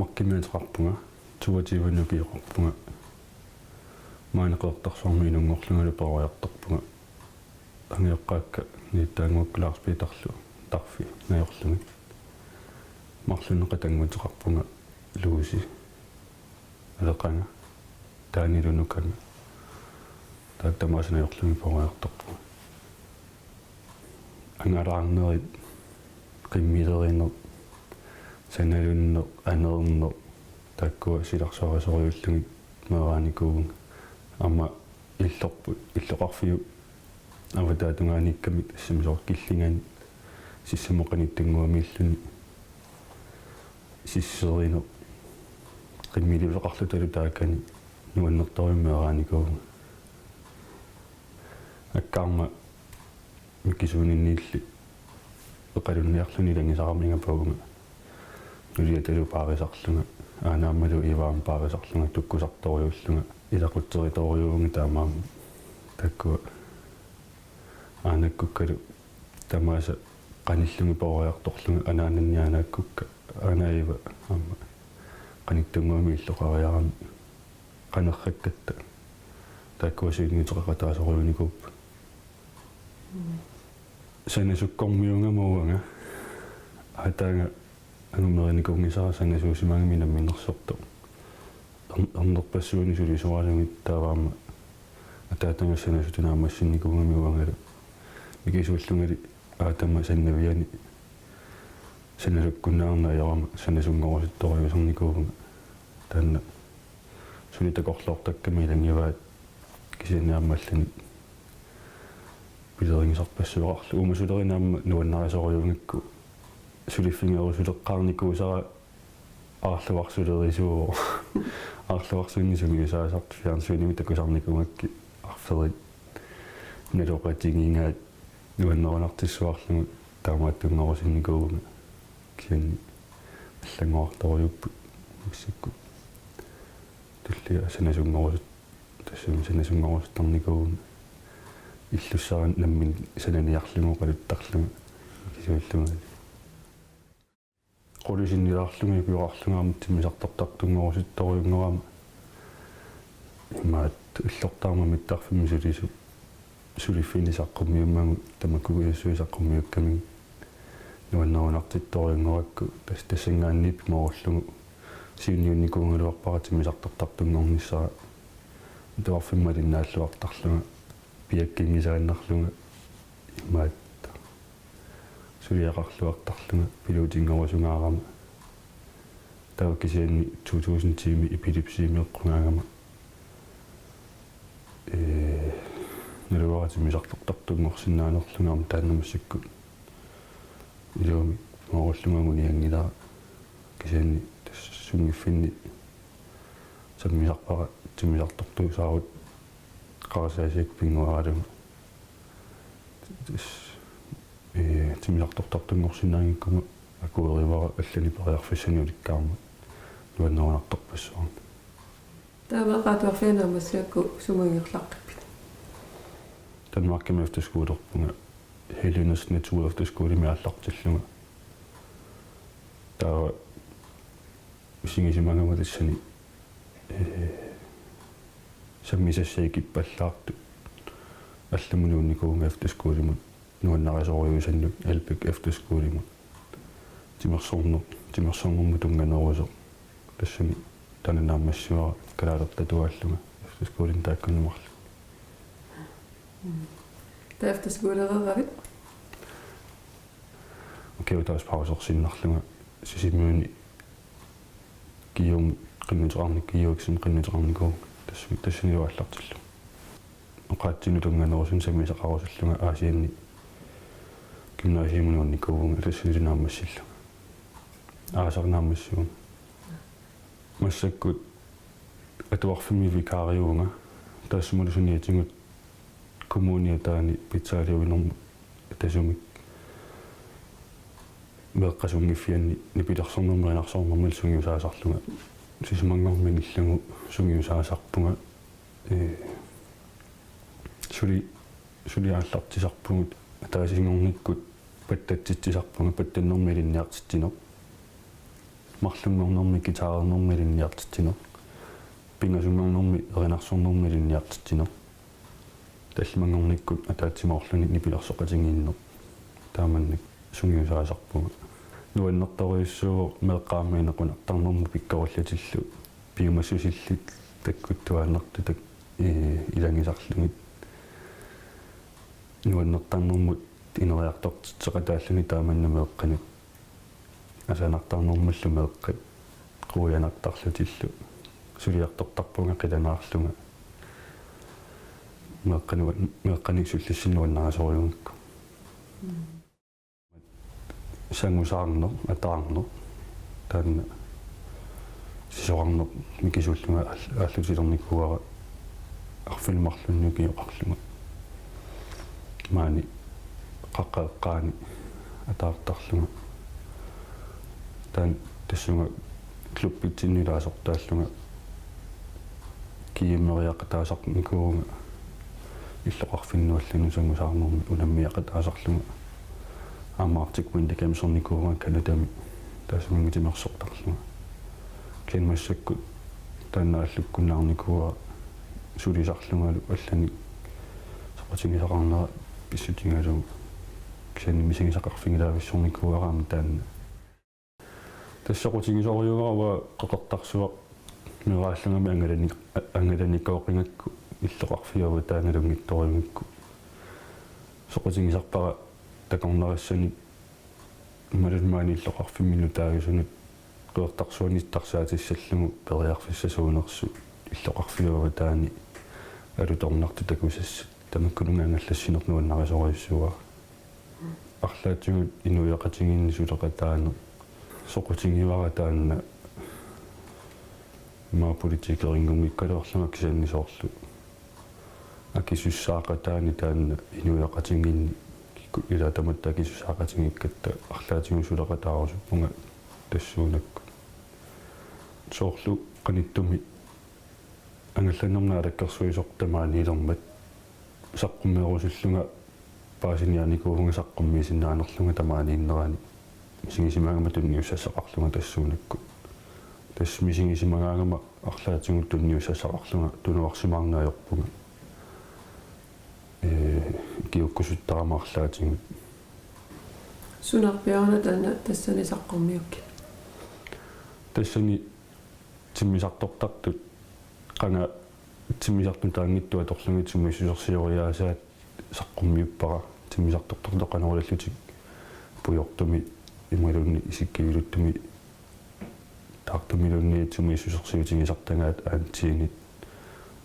Makkimiatrarpunga, 22 nukiiqarpunga. Maaneqertarsormi inungorlungalu pariartarpunga. Angiaqqaakka niittaanguukkulaarspiitarlu tarfi najorlungi. Marlunneqatanguteqarpunga luusi. Aleqanga taanilunukanga. Taaktamaasan najorlungi pariartarpunga. Angalaarnerit qimmileriner sanalunner anerner takkua silarsorisoriullungi meeraanikuunga amma иллоqarfiu аватаатунгааникками тассамисоор киллингаани сиссамоқаниттунгуамииллуни сиссеринер qimmiluleqarlutalu taakani nuannertoriummeeraanikуунга аккаарма микисуунинниилли эқалунниарлуни лангисарамингапауга нулиаталу паарисарлунга аанааммалу иваам паарисарлунга туккусарториуллунга илақутсериториуунга таамаам таккуа аанаккуккалу тамааса qanillungi poriartorlunga anaananniaanaakukka anaaiva аама qanittунguami иллоqariarami qanerrakkatta taakkuasiingiiteqaqataasoriunikuppa sanasukkormiungamuanga ataanga anumerinikuungisara sanasuusimangami namminersorto ernerpassuuni sulisuaralungit taavaama ataatanga sanasutunaamassinnikuungami uangalu mikisuullungali aatama sannaviani sanasukkunnaarnaajarama sanasungorusittoriusernikууga taanna sunitakorlortakkami langivaat kisiannaamallani pileringisarpassuarlu umasulерinaamma nuannarisoruyungikku suliffingerusuleqqaarnikuusara aarluarsulerisuo aarluarsunnisugiusaasart fiarnsuunimi takusarnikuungakki arferit naloqatingiingaat nuanneranartissuarlugu taamaattungerusinnikuuga kianni аллангоарторюппут миссакку туллиа санасунгорусут тассами санасунгорустарникуугун иллуссаран наммин сананиарлугу қалуттарлугу кисуаллугу qolisinnilарлуги пиуарлугаамут тимисартартартунгоруситториунгорама имаат иллортаарма миттарфимми сулису сулиффинисаққуммиуммагу тамаккугиассуисаққуммиукками нуаннерунартитториунгоракку тассангааннип моорлугу сиунниунникуунгалуарпаратимисартартартунгорниссара туарфиммалиннааллуартарлуга пиаккингисааннарлуга имаат сулиақарлуартарлуга пилутингорусунгаарама тааккисианни 2000 тими эпилепсиимиэққунгаагама налуаратимисартартартунгорсинаанерлугаама тааннамассакку илуми мооруллугагуниангилара кисианни тассунгиффинни саммисарпара тимисарторту саарут qaasasiak pinguaralunga тимисартортартунгорсинаангиккума акуеривара аллани периарфиссаниуликкаарма нуаннерунарторпассуарна таамаақаатуарфианаамассаакку сумангерлаққиппит Danmarkimi efterskolerpunga Hellenes natur efterskole miallартиллунга таа сингисимангамалассани саммисассаикиппаллаарту алламунуунникуунга efterskolemut нуаннарисориусаннут алпик efterskolemut тимерсорнумму тунганерусо тассами тананаамассуара калаалертатуаллунга efterskolen тааккунумарлу та efterskolereravit окей таспаусорсиннарлунга сисиммууни киум qimmiuteqarnik kiuaksum qimmiuteqarnikuu тассанилуаллартиллу оqaatсину тунганерусун самисақарусаллунга аасианни гимнасиумунуунникуунга тассанилунаамассиллу аасарнаамассуун массаккут атуарфими викариуунга тассумулусуниатингут коммуниатаани питсаалиуинерму тасумик меэккасунгиффианни нипилерсорнэрмеринарсорнэрмал сунгиусаасарлунга сисмангормингиллугу сунгиусаасарпунга сулиааллартисарпугут атаасингорниккут паттатситсисарпунга паттаннэрмилинниартитсинер марлунгорнэрми гитаарнэрми линниартитсинер пингасунгорнэрми эринарсорнэрми линниартитсинер таллимангорниккут атаатсимоорлуни нипиларсоқатингииннер тааманник сунгиусаасарпуга нуаннэрторуйуссуу меэққааммиинеқуна тарнэрму пиккоруллатиллу пиумассусиллит таккуттуааннарту так илангисарлугит нуаннертарнэрмут инериартортитсеқатааллуни тааманна меэққанут асанартарнэрмуллу меэққат қуянартарлутиллу сулиартортарпунга қиланаарлунга меэққаниксуллиссиннуаннарасориунгкку сангусаарнер атаарнер таанна сисоарнер микисуллунга ааллутилерникуара арфилмарлуннуки оқарлунга маани қаққааққаани атаартарлунга таан тассунга клуббитсиннилаасортааллунга кииммериақатаасарникуунга иллоқарфиннуаллуну сангусаарнерми унаммиақатаасарлунга аамаартикмин декамсорникуунга канадами таасумингитимерсортарлунга клинмассакку тааннааллуккуннаарникуа сулисарлунгалу аллани сақатингисақарнера писсутингалу ксани мисигисақарфингилаависсорникуараама таанна тассақутигисориугаарва қоқартарсуа мирааллунгами ангаланиккаоқингакку иллоқарфиава таангалунгитториунгикку соқутигисарпара такорнерассани малулмаани иллоқарфиммину таагисунут қуертарсуани тарсаатиссаллугу периарфиссасуунерсу иллоқарфиава таани алуторнарту такусасс тамаккунунгаангаллассинернуаннарисориуссуа арлаатсугут инуяқатингинни сулеқатаана соқутигивара таанна ма политикерингумиккалерлунга кисааннисоорлу акисуссаақатаани таанна инуяқатингинни илаатаматта акисуссаақатингиккатта арлаатигу сулеқатаарусуппунга тассуунакку соорлу қаниттуми ангалланнерна алаккерсуисортамаани илермат саққуммеерусуллунга паасинианикуунга саққуммиисиннаанерлунга тамаанииннерани мисигисимаагама тунниуссассақарлунга тассуунакку тасс мисигисимаагама арлаатигу тунниуссассақарлунга тунуарсимаарнаajorpunga киуккусуттарамаарлаатигу сунарпиарна таана тассани саққуммиукки тассани тиммисартортартут қанга тиммисартун таангиттуа торлуги тиммиссусерсиориаасаат саққуммиуппара тиммисартортортоқанерулаллутик пуйортуми ималунни исиккивилуттуми таартумилунни тиммиссусерсиутигисартангаат аантиинит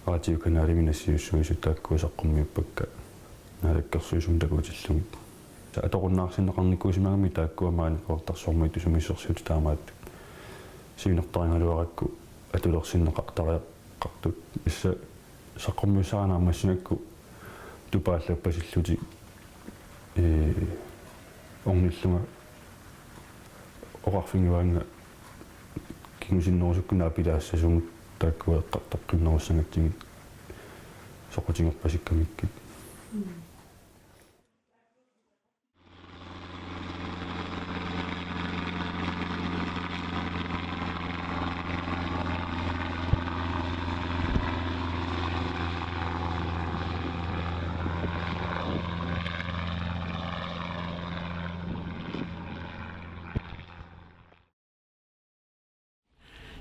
радиоканалиминассиуссуисут тааккуа саққуммиуппакка наалаккерсуисум такутиллугит аторуннаарсиннеқарникуусимагами тааккуа маани қортарсуармай тусумиссерсиут таамаат сиунертарингалуаракку атулерсиннеқартариаққартут исса саққуммиусаанаамассинакку тупааллаппасиллути орниллунга оқарфингуанга кигусиннерусуккунаа пилаассасугут тааккуа эққартаққиннеруссангатсигит соқутингерпасиккамиккит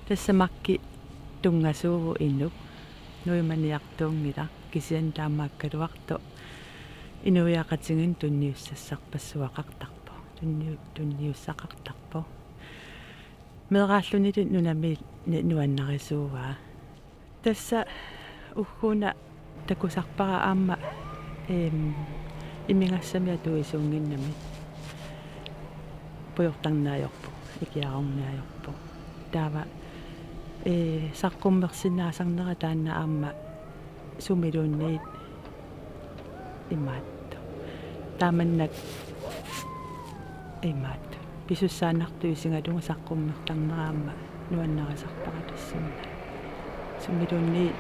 тассамакки тунгасууву иннук нуиманиартуунгила кисиан таамааккалуарто инуяақатингин тунниуссассарпассуақартарпо тунниуссақартарпо мерааллунилу нунами нуаннарисууваа тасса уггуна такусарпара аама имингассамиа туисуунгиннами пуйортарнаajorpu икиарорнаajorpu таава саққуммерсинаасарнера таанна аама сумилуунниит имаатто тааманнак имаатто писуссаанарту исингалунга саққуммертарнераама нуаннарисарпара тассунна сумилуунни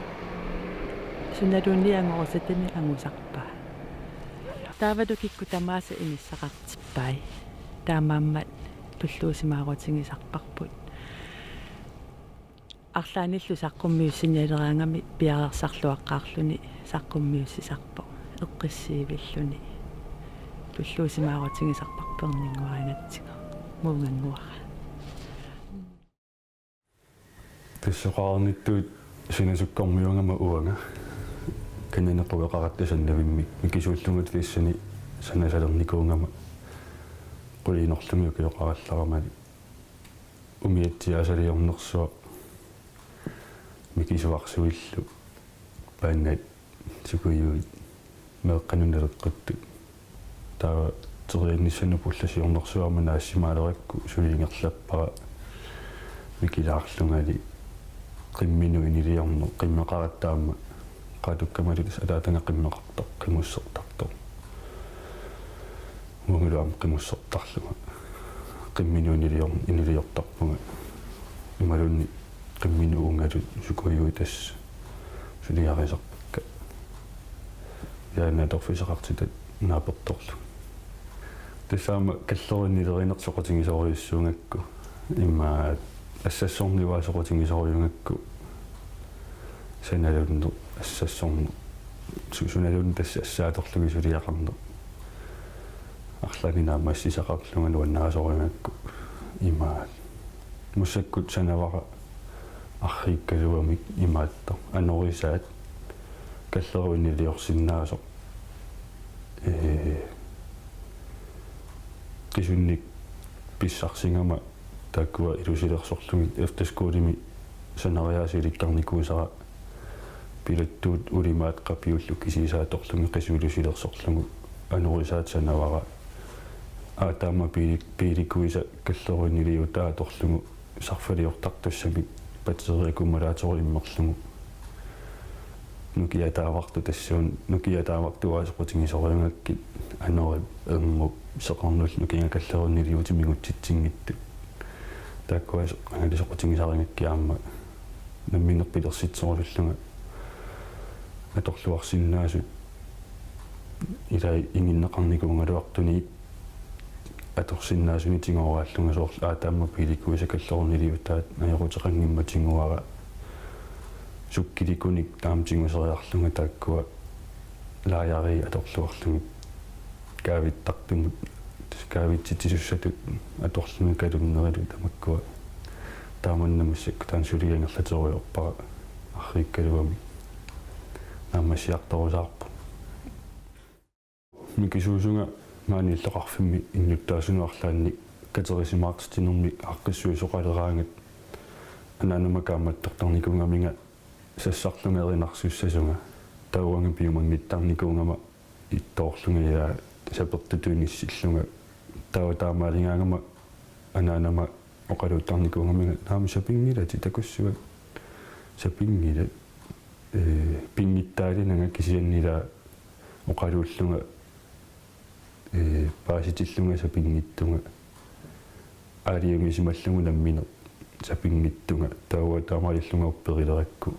ангорусатами ангусарпаа таавалу кикку тамааса имиссақартиппай таамааммат туллуусимаарутингисарпарпут арлааниллу саққуммиуссиниалераангами пиареерсарлуаққаарлүни саққуммиуссисарпо эққиссиивиллүни туллуусимаагутингисарпарпернингуаринатсига муунгангуара тэссоқарниттуут синасуккормиуангама уанга канинеқуеқараттасаннавимми микисууллугут фиссани санасалерникуунгама қулиинерлугиу киоқаралларамали умиатсиасалиорнерсуа микисуарсуиллу пааннат сукуйуит меэққануналеққатту таа терианниссану пулласиорнерсуарма наассимаалеракку сулиингерлаппара микилаарлунгали qimмину инилиорнер qimmeqarattaamma qatukkamalus ataatanga qimmeqartoq qimussertartoq munguluam qimussertarluga qimminu iniliortarpunga imalunni qimminu ungalut sukuyuitas suliarisarpakka yaana torfiseqartitat naapertorlu tassaama kallerunilerinersoqatingisoriussuungakku imma ассассорниваасоқутингисориунгакку саналуннер ассассорну сусуналун тасса ассааторлуги сулиақарнер арланинаа массисақарлунга нуаннаасориунгакку имаат мусаккут санавара аррииккалуамик имаатта анорисаат каллеруиннилиорсиннаасо кисунник писсарсингама таккуа илусилерсорлуги эфтэскуулими санариаасиликкарникуусара пилаттуут улимаат қапиуллу кисисааторлуги қисуулусилерсорлугу анорисаат санавара аатаама пиликуиса каллеруиннилиутааторлугу сарфалиортартуссами патериакумалааториммерлугу нукиатааварту тассуун нукиатаавартуаасоқутингисориунгакки анори эрму сеқарнул нукинга каллеруннилиутимигутситсингитту таккуас аналисоқутингисарингаккиаама намминерпилерситсоруллунга аторлуарсиннаасут илай ингиннеқарникуунгалуартуни аторсиннаасуни тингорааллунга соорлу аатаама пиликуиса каллеруннилиутаат аярутеқангимматингуара суккиликуник таамтингусериарлунга таккуа лаяри аторлуарлунги каавиттартумут каавитситисуссатут аторлунги калуннерилу тамаккуа тааманнамиссак таансулиангерлатериорпара аррииккалуами наммасиарторусаарпу микисуусунга мааниллеқарфимми иннуттаасунуарлаанни катерисимаартитинерми аққиссуисоқалераангат анаанамакааматтартарникунгаминга сассарлунгаеринарсуссасунга тауанга пиумангиттарникуунгама иттоорлунгаиа сапертутуниссиллунга таамаалингаангама анаанама оқалуттарникуунгаминга наами сапингилати такуссуат сапингила пингиттаалинага кисианнила оқалууллунга пааситиллунга сапингиттунга аалиумисималлугу намминер сапингиттунга тауа таамаалиллунга упперилеракку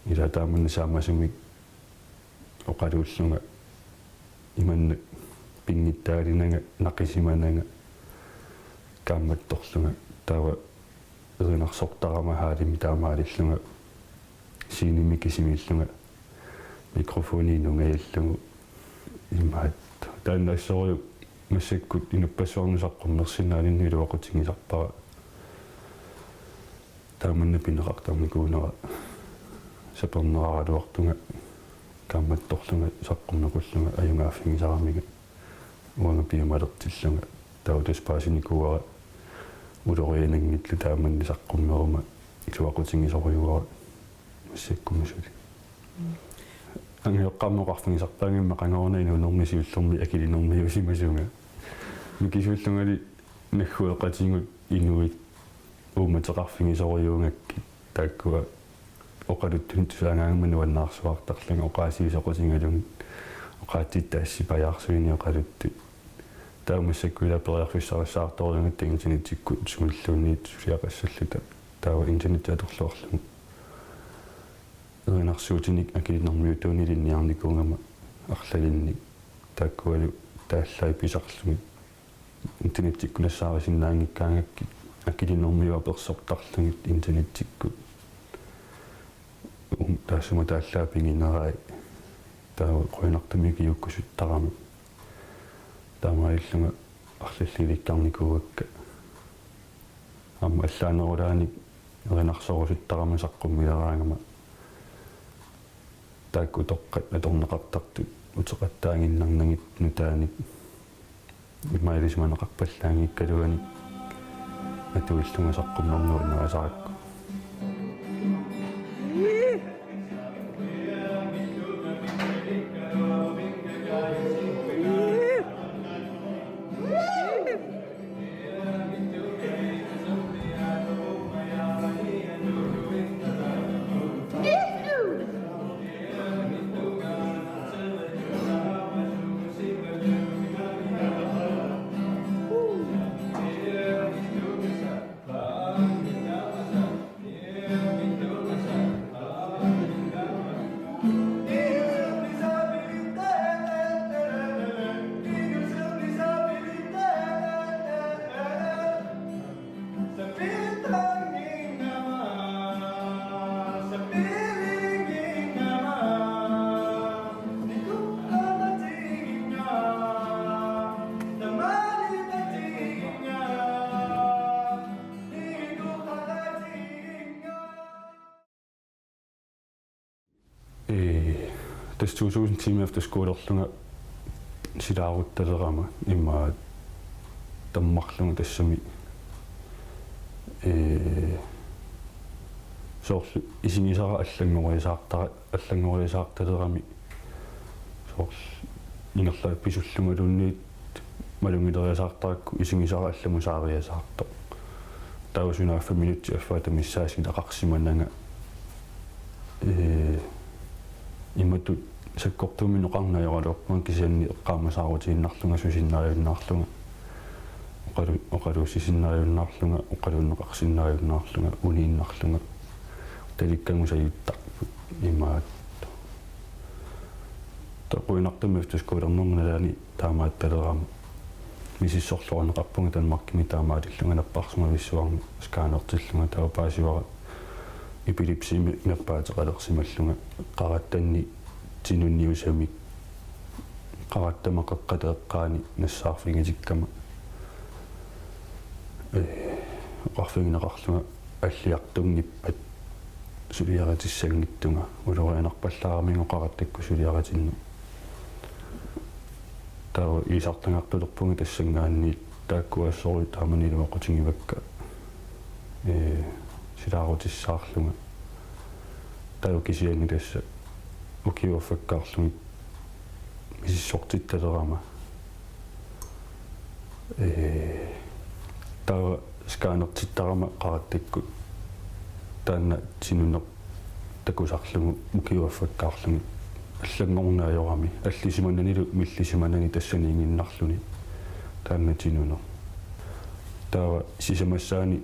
ила тааманна саамасумик оқалууллунга иманна пингиттаалинага нақисиманага каамматторлунга таава эринарсортарама хаалими таамаалиллунга синими кисимиллунга микрофони нунгаяллугу имаат тааннассориу массаккут инуппассуарнусаққуммерсинаалинни илуақутингисарпара тааманна пинеқартарникуунера сапернераралуартунга каамматторлунга саққумнекуллунга аюнгааффигисарамига уанга пиумалертиллунга таутас паасиникуара улорианангитлу тааманни саққуммерума илуақутингисориуара массаккумасули ангиоққармоқарфигисартаангимма қангорнаину нормисиуллерми акилинэрмиусимасунга микисууллунгали наггуэқатингут инуит ууматеқарфигисориунгакки тааккуа оқалуттун тусаагаангма нуаннаарсуартарлунга оқаасиусоқутингалун оқааттиттаассипаяарсуини оқалутту таумассаккуила периарфиссарассаарторлунгат интернеттиккут сумиллуунниит сулиақассаллута таава интернеттиаторлуарлугу эринарсуутиник акилинэрмиутуунилинниарникуунгама арлалинник тааккуалу тааллай писарлуги интернеттиккунассаарисиннаангиккаангакки акилинэрмиуа персортарлугит интернеттиккут таасума тааллаапингинерай таа қуинартумигиуккусуттарами таамаиллунга арлиллиликкарникуугакка амма аллаанерулааник эринарсорусуттарами саққуммилераангама таакку тоққат аторнеқартартут утеқаттаангиннарнагит нутааник имаилисманеқарпаллаангиккалуаник атуиллунга саққумнэрнуунерасаракку Tässä 2000 timer efter skoleorlunga silaaruttalerama imma tammarlunga tassami soorlu isingisara allangorisaartalerami soorlu ingerla pisullungalunniit malungileriasaartarakku isingisara allamusaariasaarto tausunaaffa minutti affaatamissaaskin aqarsimannanga иммату саккортуумин оқарнаёралуарпан кисианни эққаамасаарутииннарлунга сусиннариуннаарлунга оқалуусисиннариуннаарлунга оқалууннеқарсиннариуннаарлунга унииннарлунга таликкангусаюттарпут имаат тапуинартумми тускуулернэрналаани таамаат талерама мисиссорлуарнеқарпунга танмаркими таамаалиллунга наппарсума виссуарми скаанертиллунга таупаасивара эпилепсими мерпаатеқалерсималлунга қараттанни тинунниусамик қараттамақеққатеэққаани нассаарфингатиккама оқарфингинеқарлунга аллиартунгиппат сулиаратиссагниттунга улорианарпаллаарамингу қараттакку сулиаратинну таа исартангартулерпунга тассангаанни тааккуассорли тааманилуақутингивакка силаарутиссаарлунга таа кисианни тасса укиуаффаккаарлуги мисиссортитталерама таа скаанертиттарама қараттакку таанна синунер такусарлугу укиуаффаккаарлуги аллангорнааёрами аллисимананилу миллисиманани тассаниингиннарлуни таанна синунер таа сисамассаани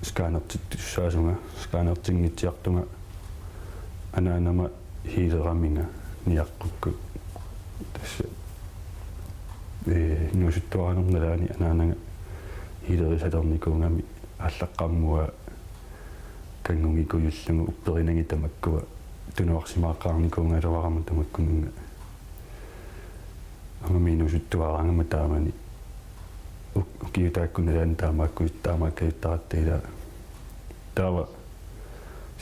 скаанертиттуссаасунга скаанертингитсиартунга анаанама хилераминга ниаққукку тасса Inuusuttуарнерналаани анаанага хилерисалерникуунгами аллаққармуа кангунгикуйуллугу упперинаги тамаккуа тунуарсимааққарникуунгалуарама тамаккунунга амамиинуусуттуарангама таамани укиутааккуналаани таамааккуиттаамааккаюттараттаила таава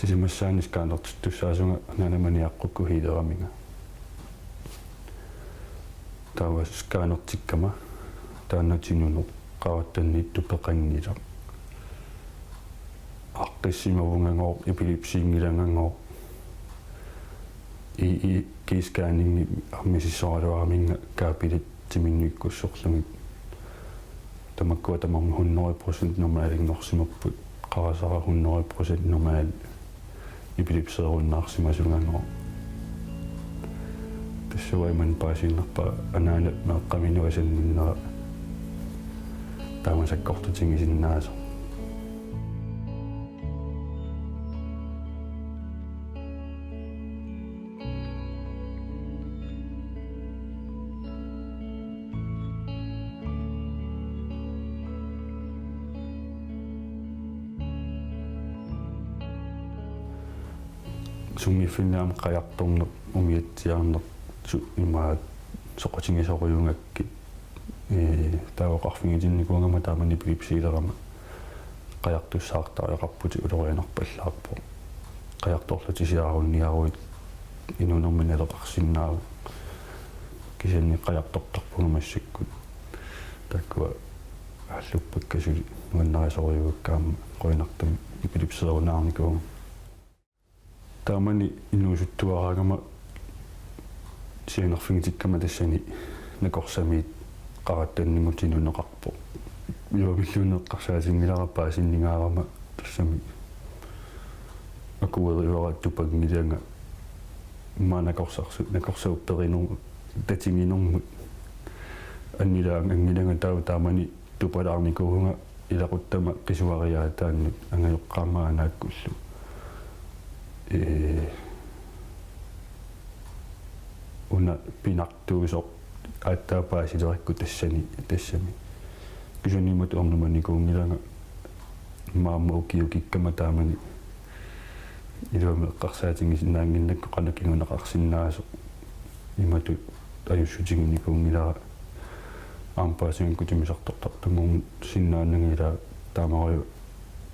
сисимассаанис каанертиттуссаасунга анаанаманиаққукку хилераминга таава скаанертиккама тааннатинуну qawattannittu peqanngilaq aqqissimavuнгангоор epilepsiingilangangоор i kiiskaaningi armisissoraluaraminga kaapilit timinnuikkussorlungit tamakkua tamarmu 100% normaalignorsimerput qarasara 100% normaal epilepseerunnaarsimasungangoor tassuaiman paasiinnerpa anaana meeqqaminuasanninnera таамасаккортутингисиннаасо sungiffinnaam qajartorneq umiatsiarneq imaa soqotingisoriungakki taavoqarfingitinnikuangama taamani pilipsiilerama qajartussaartariaqarputi ulorianarpallaarpo qajartorlutisiarunniaruit inunermin eleqarsinnaaru kisanni qajartortarpunumassikkut takkua аллуппаккасули нуаннариасориуаккаама qoinartami ipilipserunаарникуунга таамани инуусуттуараагама сианерфингитиккама тассани накорсамиит qarattanнигутинунеқарпо юавиллуунеққарсаасингилараппаа синнигаарама тассами акуериуараттупагнилианга маанакорсарсут накорсаупперинур татингинормут аннилаан ангиланга таамани тупалаарникуунга илақуттама қисуариаатааннут ангайоққаамаанааккуллу уна пинартуусоқ ааттаапаасилерикку тассами кисунимат орнуманикуунгилага маама укиукиккама таамани илуами эққарсаатингисинаангиннакку қанакигунеқарсинаасо имату аюссутигуникуунгилара ампаасин кутимисартортартамун синнааннагила таамариу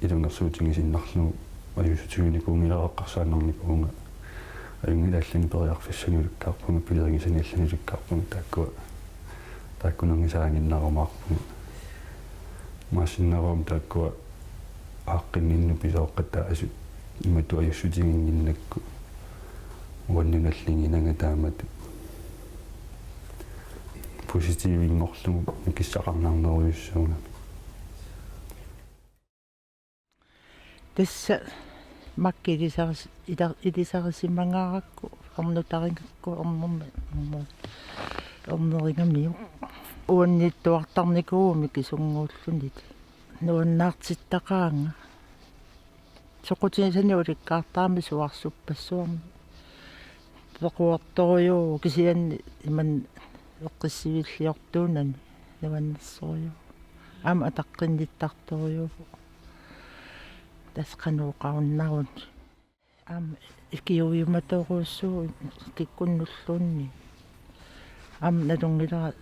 илунгерсуутингисиннарлугу аюссутигуникуунгилареққарсааннарникуунга аюнгилааллани периарфиссаниулуккаарпунга пилеригисаниалланиулуккаарпунга тааккунангисаангиннарумаарпунга маасиннарум тааккуа ааққиннинну писооққатаа асу имату аюссутингиннакку уаннуналлингинага таамату positiiviнгорлугу киссақарнаарнеруйуссууна тасса маккилисарис илисарисимангааракку орнутарингакку орнерингамиу уанниттуартарникууми кисунгууллунит нуаннаартиттақаанга соқутинисани уликкаартаами суарсуппассуарми пеқуарторюу кисианни иман эққиссивиллиортуунани нуаннерсориу аама атаққинниттарторюу тасқануоқаруннарун аама икиуйуматоруссуу киккуннуллуунни аама налунгилара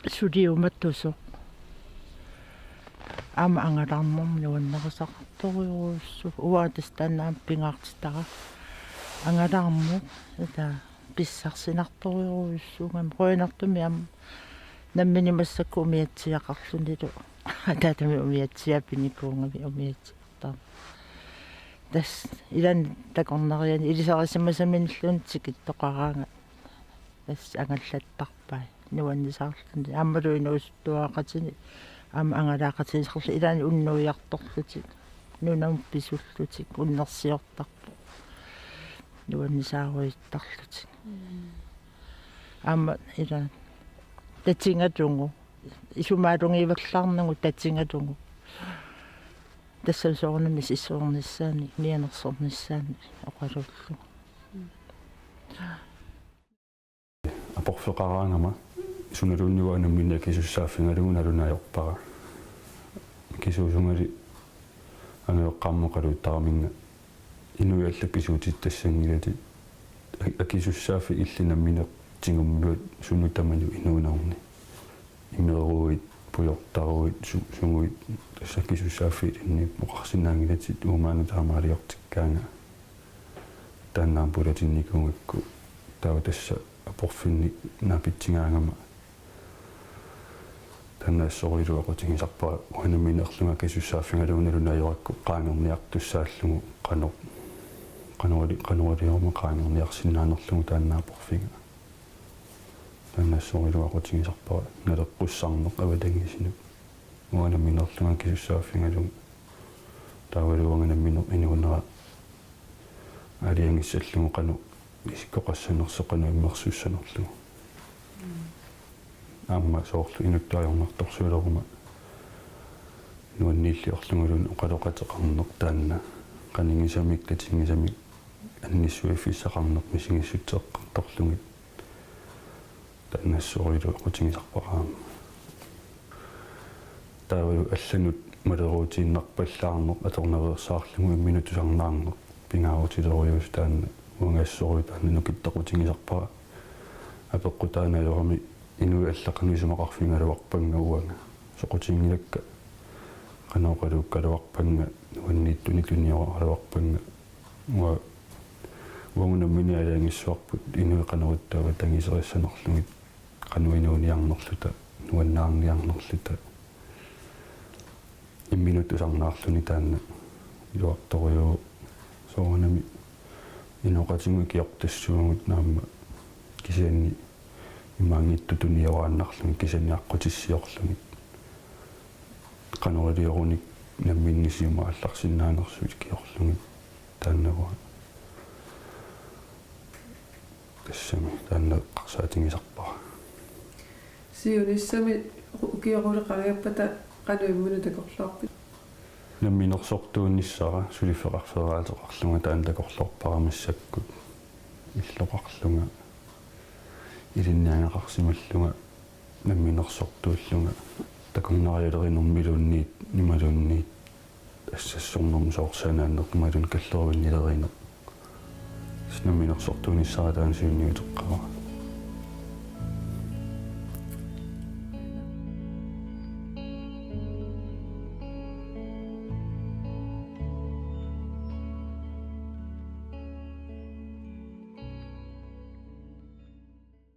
сулиуматтусо аама ангалаармум нуаннерисарторюуссу уаатастанаам пингаартитара ангалаарму ата писсарсинарторюуссуугам qoinartumi am намминимассакку умиатсиақарлунилу атаатами умиатсиапиникуунгами умиатсиартаа тас илан такорнариани илисарисимасаминиллуун тикиттоқараанга тас ангаллаттарпай нуаннисаарлуни аммалу инуустуаақатини ама ангалаақатинисерли илаани уннуиарторлутик нунам писуллутик уннерсиортарпу нуаннисааруиттарлутик ама илаан татингатунгу исумаалунгиверлаарнагу татингатунгу тассасоорнами сиссуорниссаани нианерсорниссаани оқалуллу апорфеқараангама суналууннуаанаммина кисуссааффингалугу налунаajorpara кисуусунгали ангаоққармоқалуттараминга инуиаллапписуутиттассангилати акисуссааффи иллинамминеқ тингуммулуат сунутаманну инуунарни имеруит пуйортаруит сунгуит тассакисуссааффи инни моқарсинаангилати уумаану таамаалиортиккаанга тааннаам пулатинникунгакку таа тасса апорфинни напитсингаангама таннассорилуақутигисарпара уанаминерлунга кисуссааффингалуunalunaajorакку qaangerniartussааллугу qanualiorma qaangerniarsinnaanерлугу тааннаапорфинга таннассорилуақутигисарпара налеққуссарнеқ аватангисинук уанаминерлунга кисуссааффингалугу таавалуанганамминер инуунера алиангиссаллугу qaну исиккоқассанерсоқану иммерсуссанерлугу аама соорлу инуттаажорнарторсуулерума нуаннииллиорлугулун оқалоқатеқарнеқ таанна qaningisamik tatsingisamik анниссуиффиссақарнеқ мисигиссутсеққарторлугит тааннассорилу қутигисарпараама таавалу алланут малеруутииннарпаллаарнеқ аторнериерсаарлугу имминутусарнаарнеқ pingaarutileruius taanna uangaassoru taanna nukittaqutigisarpara апеққутаанаалорми инуиаллақануисумақарфингалуарпанга уанга соқутингилакка канаоқалууккалуарпанга уаннииттуни туниоралуарпанга уа уангунаммини алаангиссуарпут инуиқанеруттаава тангисериссанерлугит кануинуниарнерлута нуаннаарниарнерлута имминуттусарнаарлуни таанна илуарториу соонами иноқатингу киортассуангут наама кисианни имаангитту туниорааннарлуни кисаниаққутиссиорлуни канорилиоруник намминнисиума алларсиннаанерсуит киорлуни тааннава тассами таанна қарсаатингисарпара сиунissami укиорулеқариаппата кануиммуну такорлуарпит намминерсортуунниссара сулиффеқарфераатеқарлунга таан такорлуарпарамассаккут иллоқарлунга илинниангақарсималлунга намминерсортууллунга таконнариалеринэрмилуунниит нималуунниит ассассорнэрм соорсаанааннер малун каллерувиннилеринер намминерсортуунниссара таан сиунниутеққара